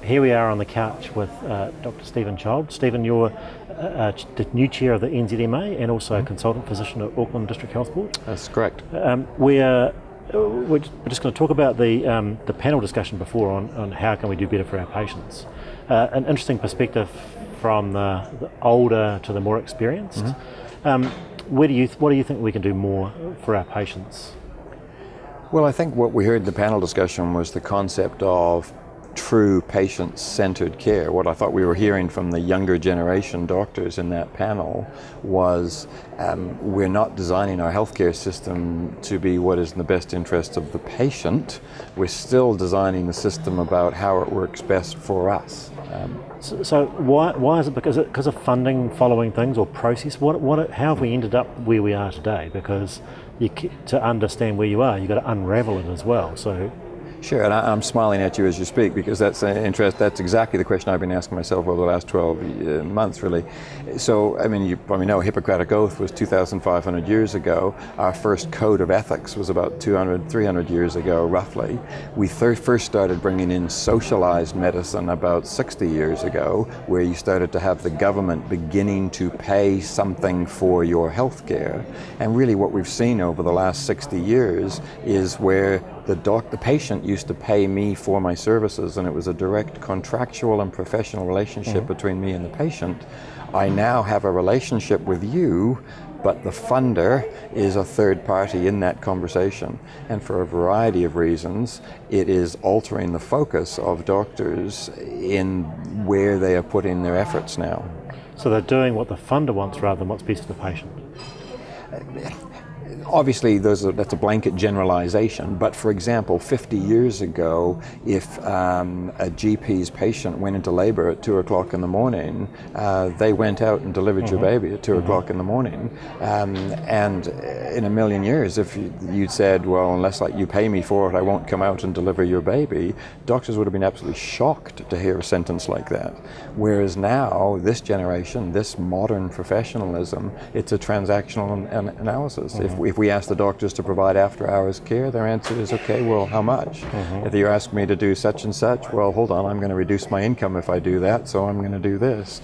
here we are on the couch with Dr. Stephen Child. Stephen, you're the new chair of the NZMA and also a consultant physician at Auckland District Health Board. That's correct. We're just going to talk about the panel discussion before on how can we do better for our patients. An interesting perspective from the older to the more experienced. What do you think we can do more for our patients? Well, I think what we heard in the panel discussion was the concept of true patient-centered care. What I thought we were hearing from the younger generation doctors in that panel was we're not designing our healthcare system to be what is in the best interest of the patient. We're still designing the system about how it works best for us. So why is it? Because of funding following things or process? How have we ended up where we are today? Because to understand where you are, you've got to unravel it as well. So. Sure, and I'm smiling at you as you speak because that's exactly the question I've been asking myself over the last 12 months, really. So, I mean, you probably know Hippocratic Oath was 2,500 years ago. Our first code of ethics was about 300 years ago, roughly. We first started bringing in socialized medicine about 60 years ago, where you started to have the government beginning to pay something for your health care. And really what we've seen over the last 60 years is where the patient used to pay me for my services, and it was a direct contractual and professional relationship between me and the patient. I now have a relationship with you, but the funder is a third party in that conversation. And for a variety of reasons, it is altering the focus of doctors in where they are putting their efforts now. So they're doing what the funder wants rather than what's best for the patient. Obviously, that's a blanket generalization, but for example, 50 years ago, if a GP's patient went into labor at 2 o'clock in the morning, they went out and delivered your baby at 2 o'clock in the morning. And in a million years, if you'd said, well, unless you pay me for it, I won't come out and deliver your baby, doctors would have been absolutely shocked to hear a sentence like that. Whereas now, this generation, this modern professionalism, it's a transactional analysis. If we ask the doctors to provide after-hours care, their answer is, okay, well, how much? If you ask me to do such and such, well, hold on, I'm going to reduce my income if I do that, so I'm going to do this.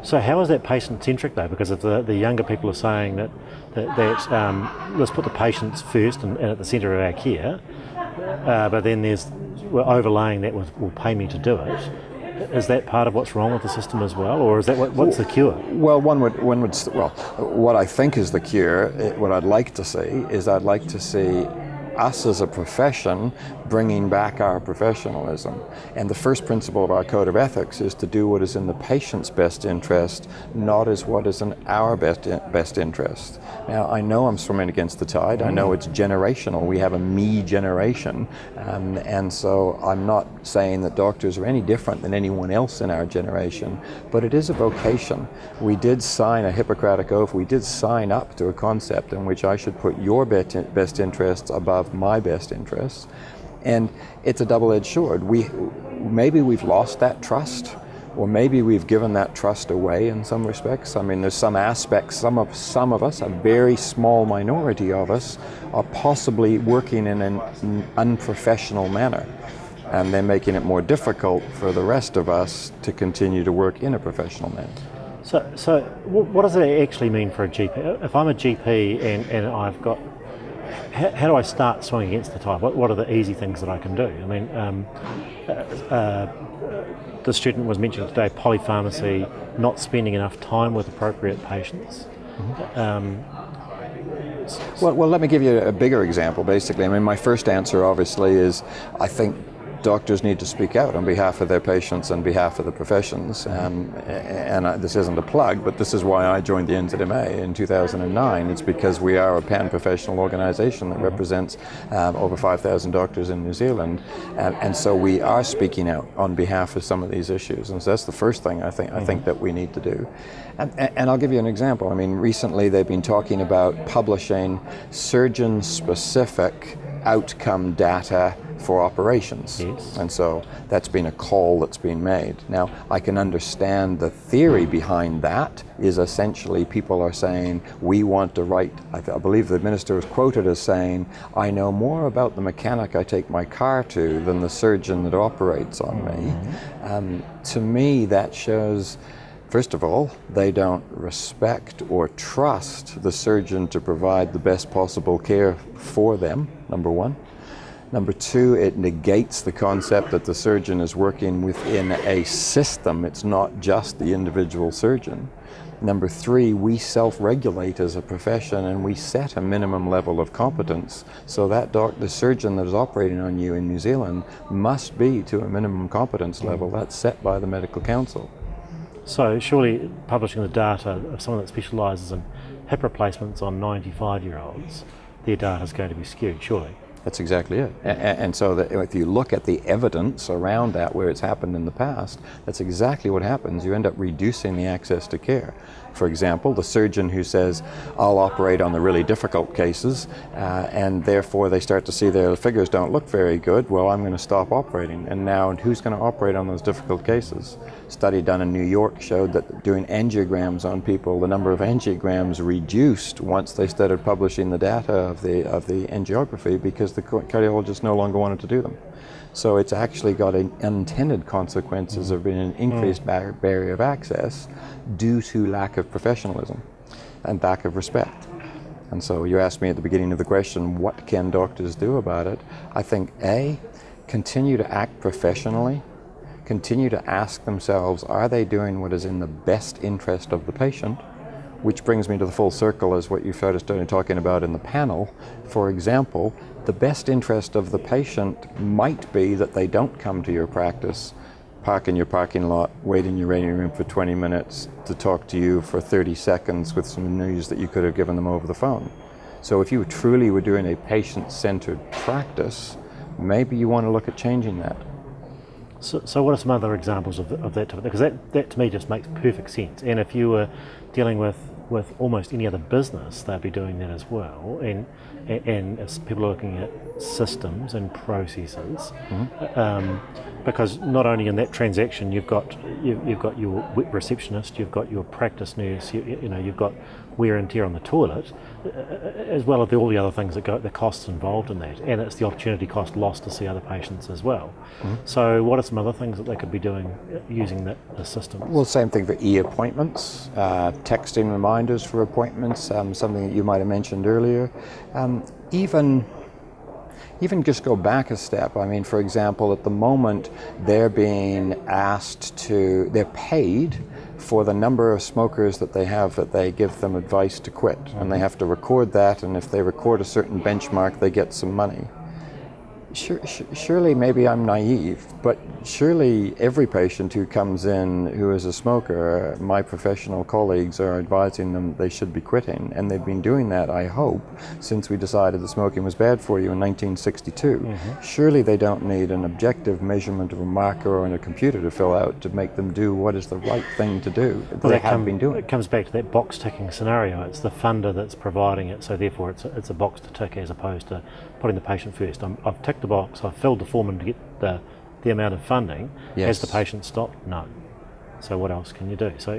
So how is that patient-centric though? Because if the younger people are saying that let's put the patients first and at the centre of our care, but then we're overlaying that with, will pay me to do it. Is that part of what's wrong with the system as well, or is that what's the cure? Well, what I think is the cure, what I'd like to see is I'd like to see us as a profession bringing back our professionalism. And the first principle of our code of ethics is to do what is in the patient's best interest, not as what is in our best interest. Now, I know I'm swimming against the tide. I know it's generational. We have a me generation. And so I'm not saying that doctors are any different than anyone else in our generation, but it is a vocation. We did sign a Hippocratic Oath. We did sign up to a concept in which I should put your best interests above my best interests. And it's a double-edged sword. Maybe we've lost that trust, or maybe we've given that trust away in some respects. I mean, there's some aspects, some of us, a very small minority of us, are possibly working in an unprofessional manner. And they're making it more difficult for the rest of us to continue to work in a professional manner. So what does it actually mean for a GP? If I'm a GP and I've got, how do I start swimming against the tide? What are the easy things that I can do? I mean, the student was mentioning today polypharmacy, not spending enough time with appropriate patients. Well, let me give you a bigger example, basically. I mean, my first answer, obviously, is I think doctors need to speak out on behalf of their patients and behalf of the professions. And this isn't a plug, but this is why I joined the NZMA in 2009. It's because we are a pan-professional organization that represents over 5,000 doctors in New Zealand. And so we are speaking out on behalf of some of these issues. And so that's the first thing I think that we need to do. And I'll give you an example. I mean, recently they've been talking about publishing surgeon-specific outcome data for operations. Yes. And so that's been a call that's been made. Now, I can understand the theory behind that is essentially people are saying, we want to write, I believe the minister was quoted as saying, I know more about the mechanic I take my car to than the surgeon that operates on me. To me, that shows, first of all, they don't respect or trust the surgeon to provide the best possible care for them, number one. Number two, it negates the concept that the surgeon is working within a system. It's not just the individual surgeon. Number three, we self-regulate as a profession and we set a minimum level of competence. So that the surgeon that is operating on you in New Zealand must be to a minimum competence level. That's set by the Medical Council. So surely publishing the data of someone that specialises in hip replacements on 95-year-olds, their data is going to be skewed, surely. That's exactly it. And so that if you look at the evidence around that where it's happened in the past, that's exactly what happens. You end up reducing the access to care. For example, the surgeon who says, I'll operate on the really difficult cases, and therefore they start to see their figures don't look very good, well, I'm going to stop operating. And now who's going to operate on those difficult cases? A study done in New York showed that doing angiograms on people, the number of angiograms reduced once they started publishing the data of the angiography because the cardiologists no longer wanted to do them. So it's actually got unintended consequences of being an increased barrier of access due to lack of professionalism and lack of respect. And so you asked me at the beginning of the question, what can doctors do about it? I think A, continue to act professionally, continue to ask themselves, are they doing what is in the best interest of the patient? Which brings me to the full circle as what you started talking about in the panel. For example, the best interest of the patient might be that they don't come to your practice, park in your parking lot, wait in your waiting room for 20 minutes to talk to you for 30 seconds with some news that you could have given them over the phone. So if you truly were doing a patient-centered practice, maybe you want to look at changing that. So what are some other examples of that? Because that to me just makes perfect sense. And if you were dealing with almost any other business, they'd be doing that as well. And as people are looking at systems and processes, because not only in that transaction you've got your receptionist, you've got your practice nurse, you've got wear and tear on the toilet, as well as all the other things that go, the costs involved in that, and it's the opportunity cost lost to see other patients as well. So what are some other things that they could be doing using the system? Well, same thing for e-appointments, texting reminders for appointments, something that you might have mentioned earlier. Even just go back a step. I mean, for example, at the moment, they're paid for the number of smokers that they give them advice to quit. And they have to record that, and if they record a certain benchmark, they get some money. Surely, maybe I'm naive, but surely every patient who comes in who is a smoker, my professional colleagues are advising them they should be quitting, and they've been doing that, I hope, since we decided that smoking was bad for you in 1962. Surely they don't need an objective measurement of a marker on a computer to fill out to make them do what is the right thing to do. Well, they have been doing. It comes back to that box ticking scenario. It's the funder that's providing it, so therefore it's a box to tick as opposed to putting the patient first. I've ticked the box, I've filled the form in to get the amount of funding. Yes. Has the patient stopped? No. So what else can you do? So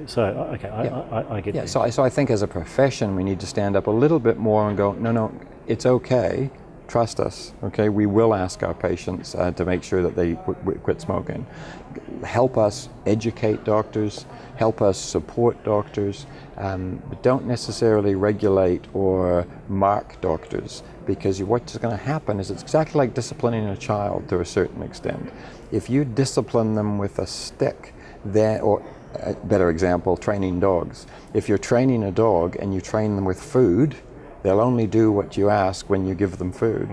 okay, I get that. So I think as a profession we need to stand up a little bit more and go, no, it's okay, trust us, okay? We will ask our patients to make sure that they quit smoking. Help us educate doctors, help us support doctors, but don't necessarily regulate or mark doctors, because what's going to happen is it's exactly like disciplining a child to a certain extent. If you discipline them with a stick, or a better example, training dogs. If you're training a dog and you train them with food, they'll only do what you ask when you give them food.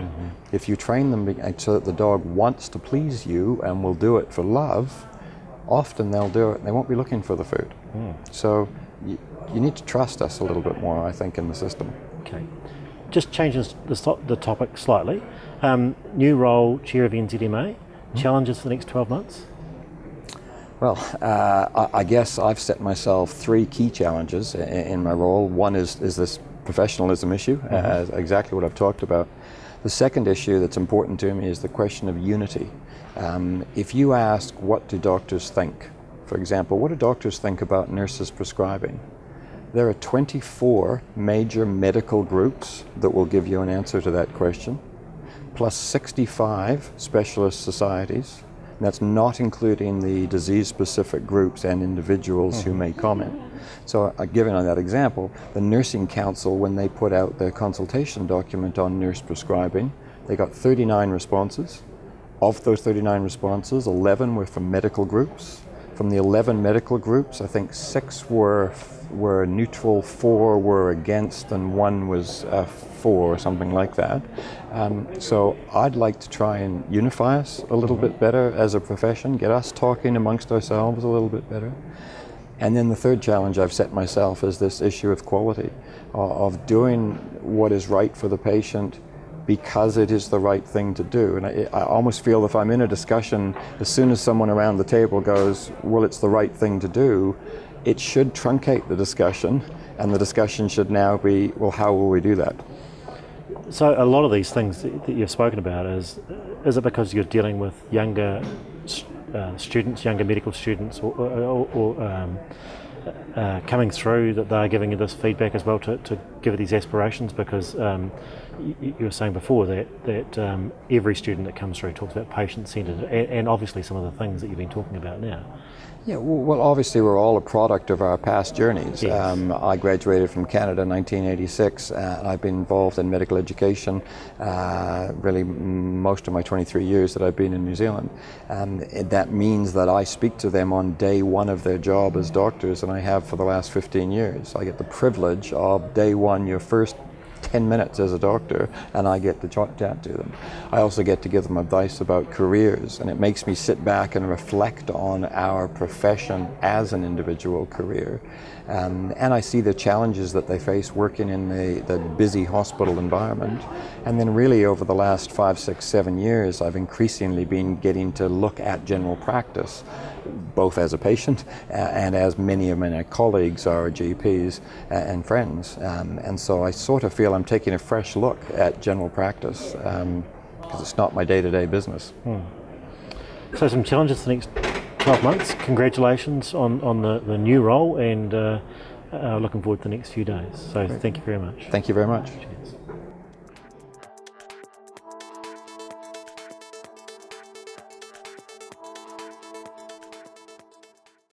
If you train them so that the dog wants to please you and will do it for love, often they'll do it and they won't be looking for the food. So you need to trust us a little bit more, I think, in the system. Okay. Just changing the topic slightly. New role, Chair of NZMA. Challenges for the next 12 months? Well, I guess I've set myself 3 key challenges in my role. One is this professionalism issue, exactly what I've talked about. The second issue that's important to me is the question of unity. If you ask, what do doctors think? For example, what do doctors think about nurses prescribing? There are 24 major medical groups that will give you an answer to that question, plus 65 specialist societies. And that's not including the disease-specific groups and individuals who may comment. So given on that example, the Nursing Council, when they put out their consultation document on nurse prescribing, they got 39 responses. Of those 39 responses, 11 were from medical groups. From the 11 medical groups, I think 6 were neutral, 4 were against, and 1 was for, or something like that. So I'd like to try and unify us a little bit better as a profession, get us talking amongst ourselves a little bit better. And then the third challenge I've set myself is this issue of quality, of doing what is right for the patient because it is the right thing to do. And I almost feel if I'm in a discussion, as soon as someone around the table goes, well, it's the right thing to do, it should truncate the discussion, and the discussion should now be, well, how will we do that? So a lot of these things that you've spoken about, is it because you're dealing with younger students, younger medical students, or coming through, that they're giving you this feedback as well to give you these aspirations? Because you were saying before that every student that comes through talks about patient-centred, and obviously some of the things that you've been talking about now. Yeah, well, obviously we're all a product of our past journeys. Yes. I graduated from Canada in 1986, and I've been involved in medical education really most of my 23 years that I've been in New Zealand. That means that I speak to them on day one of their job as doctors, and I have for the last 15 years. I get the privilege of day one, your first 10 minutes as a doctor, and I get to chat to them. I also get to give them advice about careers, and it makes me sit back and reflect on our profession as an individual career. And I see the challenges that they face working in the busy hospital environment. And then really over the last 5, 6, 7 years, I've increasingly been getting to look at general practice, both as a patient and as many of my colleagues are GPs and friends. And so I sort of feel I'm taking a fresh look at general practice because it's not my day-to-day business. So some challenges the next 12 months. Congratulations on the new role, and looking forward to the next few days. So Thank you very much. Thank you very much. Cheers.